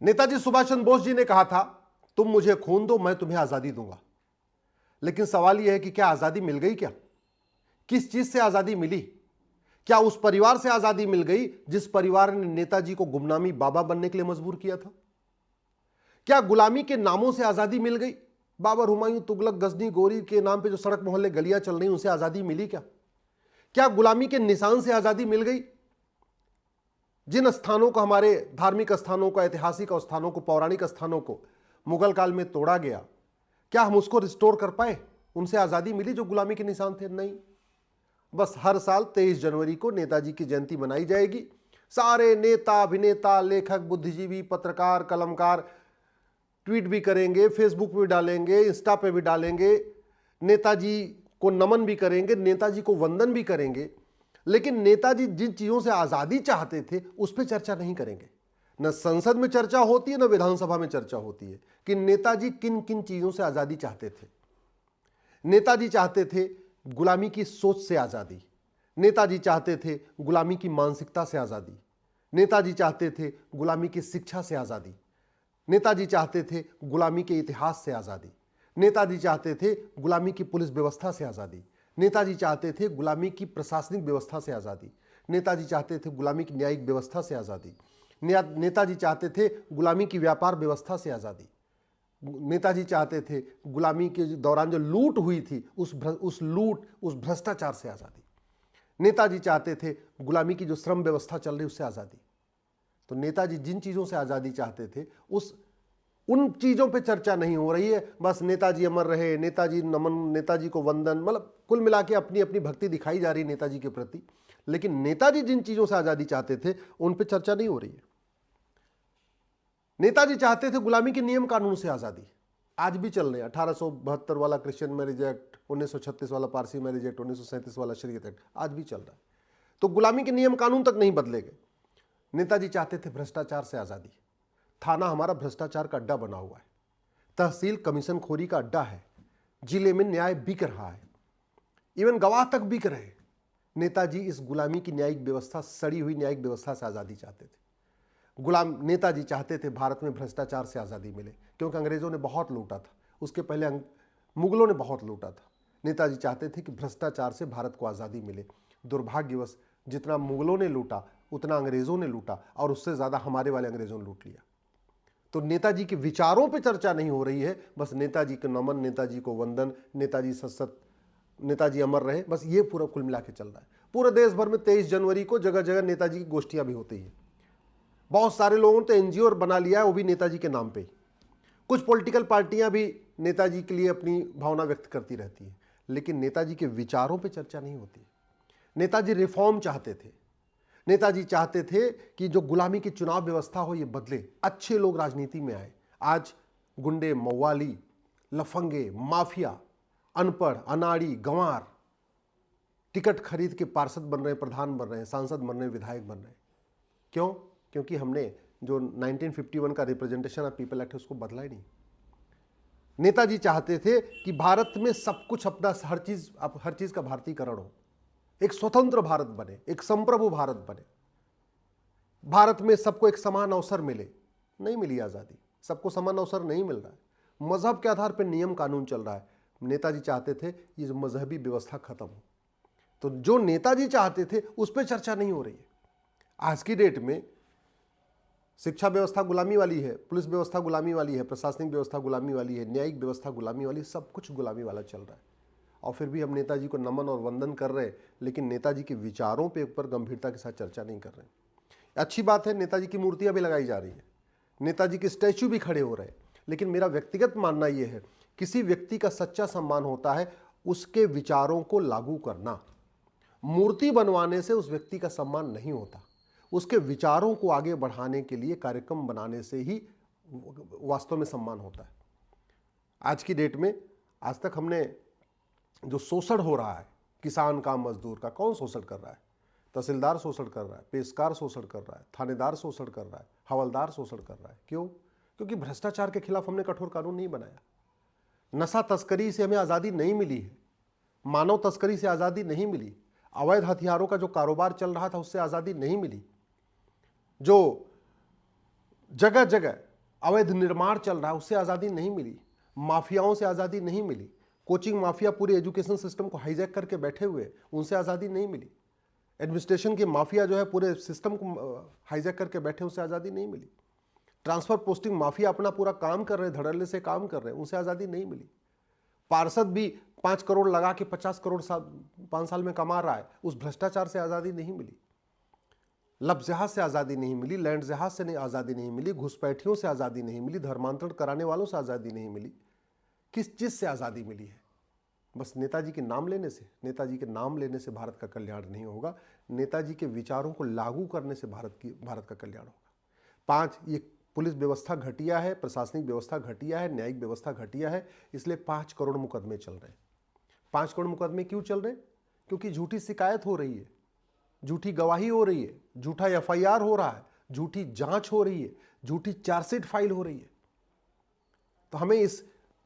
नेताजी सुभाष चंद्र बोस जी ने कहा था, तुम मुझे खून दो, मैं तुम्हें आजादी दूंगा। लेकिन सवाल यह है कि क्या आजादी मिल गई? क्या किस चीज से आजादी मिली? क्या उस परिवार से आजादी मिल गई जिस परिवार ने नेताजी को गुमनामी बाबा बनने के लिए मजबूर किया था? क्या गुलामी के नामों से आजादी मिल गई? बाबर, हुमायूं, तुगलक, गजनी, गोरी के नाम पे जो सड़क मोहल्ले गलियां चल रही उनसे आजादी मिली? क्या गुलामी के निशान से आजादी मिल गई? जिन स्थानों को, हमारे धार्मिक स्थानों को, ऐतिहासिक स्थानों को, पौराणिक स्थानों को मुगल काल में तोड़ा गया, क्या हम उसको रिस्टोर कर पाए? उनसे आजादी मिली जो गुलामी के निशान थे? नहीं। बस हर साल 23 जनवरी को नेताजी की जयंती मनाई जाएगी। सारे नेता, अभिनेता, लेखक, बुद्धिजीवी, पत्रकार, कलमकार ट्वीट भी करेंगे, फेसबुक पे भी डालेंगे, इंस्टा पे भी डालेंगे, नेताजी को नमन भी करेंगे, नेताजी को वंदन भी करेंगे। लेकिन नेताजी जिन चीजों से आजादी चाहते थे उस पर चर्चा नहीं करेंगे। न संसद में चर्चा होती है, न विधानसभा में चर्चा होती है कि नेताजी किन किन चीजों से आजादी चाहते थे। नेताजी चाहते थे गुलामी की सोच से आजादी, नेताजी चाहते थे गुलामी की मानसिकता से आजादी, नेताजी चाहते थे गुलामी की शिक्षा से आजादी, नेताजी चाहते थे गुलामी के इतिहास से आजादी, नेताजी चाहते थे गुलामी की पुलिस व्यवस्था से आजादी, नेताजी चाहते थे गुलामी की प्रशासनिक व्यवस्था से आजादी, नेताजी चाहते थे गुलामी की न्यायिक व्यवस्था से आजादी, नेताजी चाहते थे गुलामी की व्यापार व्यवस्था से आजादी, नेताजी चाहते थे गुलामी के दौरान जो लूट हुई थी उस भ्रष्टाचार से आजादी, नेताजी चाहते थे गुलामी की जो श्रम व्यवस्था चल रही उससे आजादी। तो नेताजी जिन चीजों से आजादी चाहते थे उन चीजों पे चर्चा नहीं हो रही है। बस नेताजी अमर रहे, नेताजी नमन, नेताजी को वंदन, मतलब कुल मिला के अपनी अपनी भक्ति दिखाई जा रही नेताजी के प्रति। लेकिन नेताजी जिन चीजों से आजादी चाहते थे उन पे चर्चा नहीं हो रही है। नेताजी चाहते थे गुलामी के नियम कानून से आजादी, आज भी चल रहे हैं। 1872 वाला क्रिश्चियन मैरिज एक्ट, 1936 वाला पारसी मैरिज एक्ट, 1937 वाला शरीयत एक्ट आज भी चल रहा है। तो गुलामी के नियम कानून तक नहीं बदले गए। नेताजी चाहते थे भ्रष्टाचार से आजादी। थाना हमारा भ्रष्टाचार का अड्डा बना हुआ है, तहसील कमीशन खोरी का अड्डा है, जिले में न्याय बिक रहा है, इवन गवाह तक बिक रहे हैं। नेताजी इस गुलामी की न्यायिक व्यवस्था, सड़ी हुई न्यायिक व्यवस्था से आजादी चाहते थे। नेताजी चाहते थे भारत में भ्रष्टाचार से आजादी मिले, क्योंकि अंग्रेजों ने बहुत लूटा था, उसके पहले मुगलों ने बहुत लूटा था। नेताजी चाहते थे कि भ्रष्टाचार से भारत को आजादी मिले। दुर्भाग्यवश जितना मुगलों ने लूटा उतना अंग्रेजों ने लूटा, और उससे ज्यादा हमारे वाले अंग्रेजों ने लूट लिया। तो नेताजी के विचारों पे चर्चा नहीं हो रही है, बस नेताजी को नमन, नेताजी को वंदन, नेताजी सशक्त, नेताजी अमर रहे, बस ये पूरा कुल मिला के चल रहा है। पूरे देश भर में 23 जनवरी को जगह जगह नेताजी की गोष्ठियां भी होती है। बहुत सारे लोगों ने तो एनजीओ बना लिया है, वो भी नेताजी के नाम पे। कुछ पॉलिटिकल पार्टियां भी नेताजी के लिए अपनी भावना व्यक्त करती रहती है, लेकिन नेताजी के विचारों पे चर्चा नहीं होती। नेताजी रिफॉर्म चाहते थे। नेताजी चाहते थे कि जो गुलामी की चुनाव व्यवस्था हो ये बदले, अच्छे लोग राजनीति में आए। आज गुंडे, मवाली, लफंगे, माफिया, अनपढ़, अनाड़ी, गंवार टिकट खरीद के पार्षद बन रहे हैं, प्रधान बन रहे हैं, सांसद बन रहे हैं, विधायक बन रहे हैं। क्यों? क्योंकि हमने जो 1951 का रिप्रेजेंटेशन ऑफ पीपल एक्ट है उसको बदला ही नहीं। नेताजी चाहते थे कि भारत में सब कुछ अपना, हर चीज का भारतीयकरण हो, एक स्वतंत्र भारत बने, एक संप्रभु भारत बने, भारत में सबको एक समान अवसर मिले। नहीं मिली आजादी, सबको समान अवसर नहीं मिल रहा है, मजहब के आधार पर नियम कानून चल रहा है। नेताजी चाहते थे ये मजहबी व्यवस्था खत्म हो। तो जो नेताजी चाहते थे उस पर चर्चा नहीं हो रही है। आज की डेट में शिक्षा व्यवस्था गुलामी वाली है, पुलिस व्यवस्था गुलामी वाली है, प्रशासनिक व्यवस्था गुलामी वाली है, न्यायिक व्यवस्था गुलामी वाली, सब कुछ गुलामी वाला चल रहा है। और फिर भी हम नेताजी को नमन और वंदन कर रहे हैं, लेकिन नेताजी के विचारों पे ऊपर गंभीरता के साथ चर्चा नहीं कर रहे हैं। अच्छी बात है, नेताजी की मूर्तियां भी लगाई जा रही है, नेताजी के स्टैचू भी खड़े हो रहे हैं, लेकिन मेरा व्यक्तिगत मानना यह है, किसी व्यक्ति का सच्चा सम्मान होता है उसके विचारों को लागू करना। मूर्ति बनवाने से उस व्यक्ति का सम्मान नहीं होता, उसके विचारों को आगे बढ़ाने के लिए कार्यक्रम बनाने से ही वास्तव में सम्मान होता है। आज की डेट में, आज तक हमने जो शोषण हो रहा है किसान का, मजदूर का, कौन शोषण कर रहा है? तहसीलदार शोषण कर रहा है, पेशकार शोषण कर रहा है, थानेदार शोषण कर रहा है, हवलदार शोषण कर रहा है। क्यों? क्योंकि भ्रष्टाचार के खिलाफ हमने कठोर कानून नहीं बनाया। नशा तस्करी से हमें आज़ादी नहीं मिली है, मानव तस्करी से आज़ादी नहीं मिली, अवैध हथियारों का जो कारोबार चल रहा था उससे आज़ादी नहीं मिली, जो जगह जगह अवैध निर्माण चल रहा है, उससे आज़ादी नहीं मिली। माफियाओं से आज़ादी नहीं मिली। कोचिंग माफिया पूरे एजुकेशन सिस्टम को हाईजैक करके बैठे हुए, उनसे आज़ादी नहीं मिली। एडमिनिस्ट्रेशन की माफिया जो है पूरे सिस्टम को हाईजैक करके बैठे, उससे आज़ादी नहीं मिली। ट्रांसफर पोस्टिंग माफिया अपना पूरा काम कर रहे हैं, धड़ल्ले से काम कर रहे हैं, उनसे आज़ादी नहीं मिली। पार्षद भी 5 करोड़ लगा के 50 करोड़ 5 साल में कमा रहा है, उस भ्रष्टाचार से आज़ादी नहीं मिली। लफ्ज़ जहाज से आज़ादी नहीं मिली, लैंड जहाज से आज़ादी नहीं मिली, घुसपैठियों से आज़ादी नहीं मिली, धर्मांतरण कराने वालों से आज़ादी नहीं मिली। किस चीज़ से आज़ादी मिली है? बस नेताजी के नाम लेने से। नेताजी के नाम लेने से भारत का कल्याण नहीं होगा, नेताजी के विचारों को लागू करने से भारत का कल्याण होगा। 5, ये पुलिस व्यवस्था घटिया है, प्रशासनिक व्यवस्था घटिया है, न्यायिक व्यवस्था घटिया है, इसलिए 5 करोड़ मुकदमे चल रहे हैं। 5 करोड़ मुकदमे क्यों चल रहे हैं? क्योंकि झूठी शिकायत हो रही है, झूठी गवाही हो रही है, झूठा FIR हो रहा है, झूठी जांच हो रही है, झूठी चार्जशीट फाइल हो रही है। तो हमें इस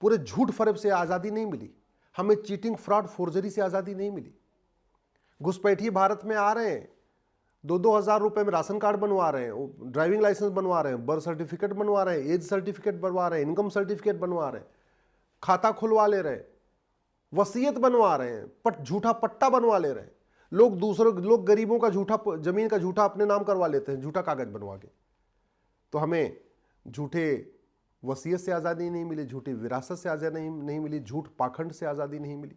पूरे झूठ फरेब से आज़ादी नहीं मिली, हमें चीटिंग, फ्रॉड, फोर्जरी से आज़ादी नहीं मिली। घुसपैठिए भारत में आ रहे हैं, 2-2 हज़ार रुपए में राशन कार्ड बनवा रहे हैं, ड्राइविंग लाइसेंस बनवा रहे हैं, बर्थ सर्टिफिकेट बनवा रहे हैं, एज सर्टिफिकेट बनवा रहे हैं, इनकम सर्टिफिकेट बनवा रहे हैं, खाता खुलवा ले रहे हैं, वसीयत बनवा रहे हैं, झूठा पट्टा बनवा ले रहे हैं। लोग गरीबों का झूठा जमीन का झूठा अपने नाम करवा लेते हैं, झूठा कागज बनवा के। तो हमें झूठे वसीयत से आज़ादी नहीं मिली, झूठी विरासत से आज़ादी नहीं मिली, झूठ पाखंड से आज़ादी नहीं मिली।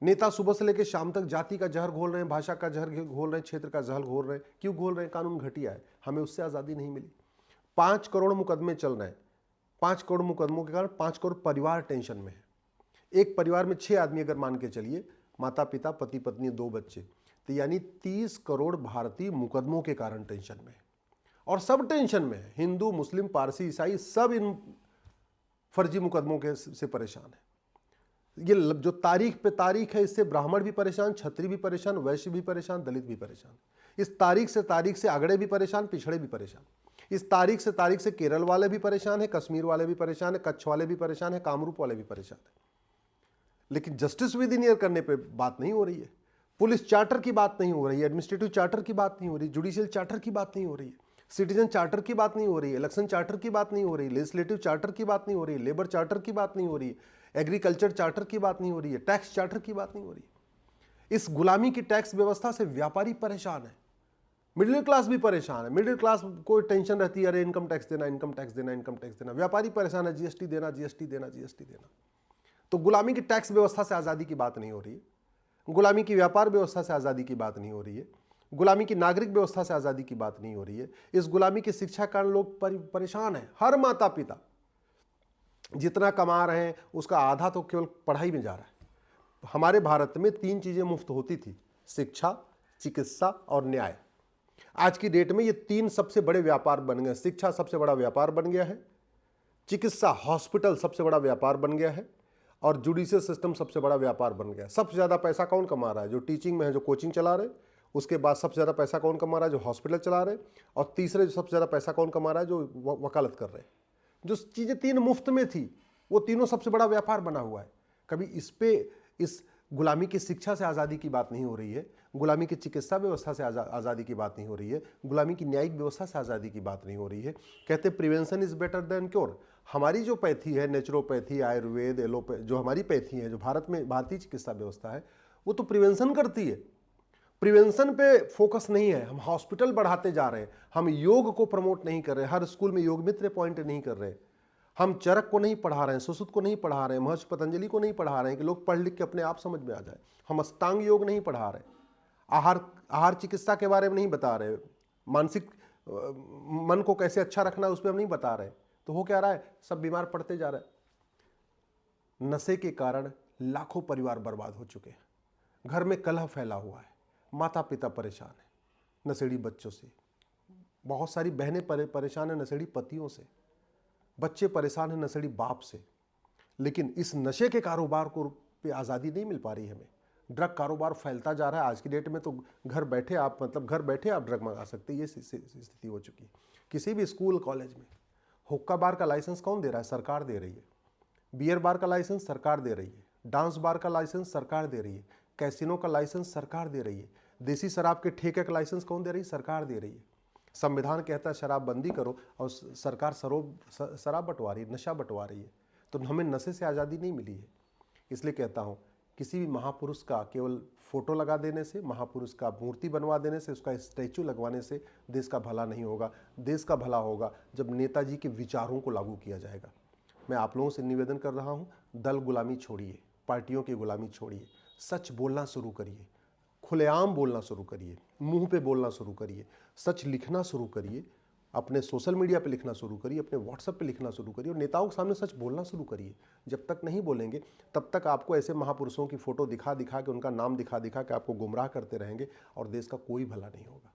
नेता सुबह से लेकर शाम तक जाति का जहर घोल रहे हैं, भाषा का जहर घोल रहे हैं, क्षेत्र का जहर घोल रहे हैं। क्यों घोल रहे हैं? कानून घटिया है, हमें उससे आज़ादी नहीं मिली। 5 करोड़ मुकदमे चल रहे हैं। 5 करोड़ मुकदमों के कारण 5 करोड़ परिवार टेंशन में है। एक परिवार में 6 आदमी अगर मान के चलिए, माता पिता, पति पत्नी, 2 बच्चे, तो यानी 30 करोड़ भारतीय मुकदमों के कारण टेंशन में है। और सब टेंशन में है, हिंदू, मुस्लिम, पारसी, ईसाई, सब इन फर्जी मुकदमों के से परेशान है। ये जो तारीख पे तारीख है, इससे ब्राह्मण भी परेशान, क्षत्रिय भी परेशान, वैश्य भी परेशान, दलित भी परेशान। इस तारीख से अगड़े भी परेशान, पिछड़े भी परेशान। इस तारीख से केरल वाले भी परेशान है, कश्मीर वाले भी परेशान है, कच्छ वाले भी परेशान है, कामरूप वाले भी परेशान है। लेकिन जस्टिस विद इन ईयर करने पे बात नहीं हो रही है, पुलिस चार्टर की बात नहीं हो रही है, एडमिनिस्ट्रेटिव चार्टर की बात नहीं हो रही, जुडिशियल चार्टर की बात नहीं हो रही है, सिटीजन चार्टर की बात नहीं हो रही है, इलेक्शन चार्टर की बात नहीं हो रही है, लेजिस्लेटिव चार्टर की बात नहीं हो रही है, लेबर चार्टर की बात नहीं हो रही है, एग्रीकल्चर चार्टर की बात नहीं हो रही है, टैक्स चार्टर की बात नहीं हो रही है। इस गुलामी की टैक्स व्यवस्था से व्यापारी परेशान है, मिडिल क्लास भी परेशान है। मिडिल क्लास को टेंशन रहती है, अरे इनकम टैक्स देना, इनकम टैक्स देना, इनकम टैक्स देना। व्यापारी परेशान है, जीएसटी देना, जीएसटी देना, जीएसटी देना। तो गुलामी की टैक्स व्यवस्था से आज़ादी की बात नहीं हो रही है, गुलामी की व्यापार व्यवस्था से आज़ादी की बात नहीं हो रही है, गुलामी की नागरिक व्यवस्था से आज़ादी की बात नहीं हो रही है। इस गुलामी की शिक्षा के कारण लोग परेशान हैं। हर माता पिता जितना कमा रहे हैं उसका आधा तो केवल पढ़ाई में जा रहा है। हमारे भारत में 3 चीज़ें मुफ्त होती थी, शिक्षा, चिकित्सा और न्याय। आज की डेट में ये 3 सबसे बड़े व्यापार बन गए। शिक्षा सबसे बड़ा व्यापार बन गया है, चिकित्सा, हॉस्पिटल सबसे बड़ा व्यापार बन गया है, और जुडिशियल सिस्टम सबसे बड़ा व्यापार बन गया है। सबसे ज़्यादा पैसा कौन कमा रहा है? जो टीचिंग में है, जो कोचिंग चला रहे। उसके बाद सबसे ज़्यादा पैसा कौन कमा रहा है? जो हॉस्पिटल चला रहे। और तीसरे जो सबसे ज़्यादा पैसा कौन कमा रहा है? जो वकालत कर रहे हैं। जो चीज़ें 3 मुफ्त में थी, वो तीनों सबसे बड़ा व्यापार बना हुआ है। कभी इस गुलामी की शिक्षा से आज़ादी की बात नहीं हो रही है, गुलामी की चिकित्सा व्यवस्था से आज़ादी की बात नहीं हो रही है, गुलामी की न्यायिक व्यवस्था से आज़ादी की बात नहीं हो रही है। कहते prevention is better than cure. हमारी जो पैथी है, नेचुरोपैथी, आयुर्वेद, एलोपैथी, जो हमारी पैथी है, जो भारत में भारतीय चिकित्सा व्यवस्था है, वो तो प्रिवेंशन करती है। प्रिवेंशन पे फोकस नहीं है। हम हॉस्पिटल बढ़ाते जा रहे हैं, हम योग को प्रमोट नहीं कर रहे, हर स्कूल में योग मित्र अपॉइंट नहीं कर रहे, हम चरक को नहीं पढ़ा रहे हैं, सुश्रुत को नहीं पढ़ा रहे हैं, महर्षि पतंजलि को नहीं पढ़ा रहे हैं कि लोग पढ़ लिख के अपने आप समझ में आ जाए। हम अष्टांग योग नहीं पढ़ा रहे, आहार चिकित्सा के बारे में नहीं बता रहे, मानसिक मन को कैसे अच्छा रखना है उस पर हम नहीं बता रहे। तो हो क्या रहा है? सब बीमार पड़ते जा रहे हैं। नशे के कारण लाखों परिवार बर्बाद हो चुके हैं, घर में कलह फैला हुआ है, माता पिता परेशान है नशेड़ी बच्चों से, बहुत सारी बहनें परेशान है नशेड़ी पतियों से, बच्चे परेशान हैं नशेड़ी बाप से। लेकिन इस नशे के कारोबार को पे आज़ादी नहीं मिल पा रही है हमें। ड्रग कारोबार फैलता जा रहा है। आज की डेट में तो घर बैठे आप ड्रग मंगा सकते हैं, ये स्थिति हो चुकी है। किसी भी स्कूल कॉलेज में हुक्का बार का लाइसेंस कौन दे रहा है? सरकार दे रही है। बियर बार का लाइसेंस सरकार दे रही है, डांस बार का लाइसेंस सरकार दे रही है, कैसीनो का लाइसेंस सरकार दे रही है, देसी शराब के ठेके का लाइसेंस कौन दे रही है? सरकार दे रही है। संविधान कहता है शराबबंदी करो और सरकार शराब बंटवा रही है, नशा बंटवा रही है। तो हमें नशे से आज़ादी नहीं मिली है। इसलिए कहता हूँ किसी भी महापुरुष का केवल फोटो लगा देने से, महापुरुष का मूर्ति बनवा देने से, उसका स्टैचू लगवाने से देश का भला नहीं होगा। देश का भला होगा जब नेताजी के विचारों को लागू किया जाएगा। मैं आप लोगों से निवेदन कर रहा हूँ, दल गुलामी छोड़िए, पार्टियों की गुलामी छोड़िए, सच बोलना शुरू करिए, खुलेआम बोलना शुरू करिए, मुंह पे बोलना शुरू करिए, सच लिखना शुरू करिए, अपने सोशल मीडिया पे लिखना शुरू करिए, अपने व्हाट्सएप पे लिखना शुरू करिए और नेताओं के सामने सच बोलना शुरू करिए। जब तक नहीं बोलेंगे तब तक आपको ऐसे महापुरुषों की फ़ोटो दिखा दिखा के, उनका नाम दिखा दिखा के आपको गुमराह करते रहेंगे और देश का कोई भला नहीं होगा।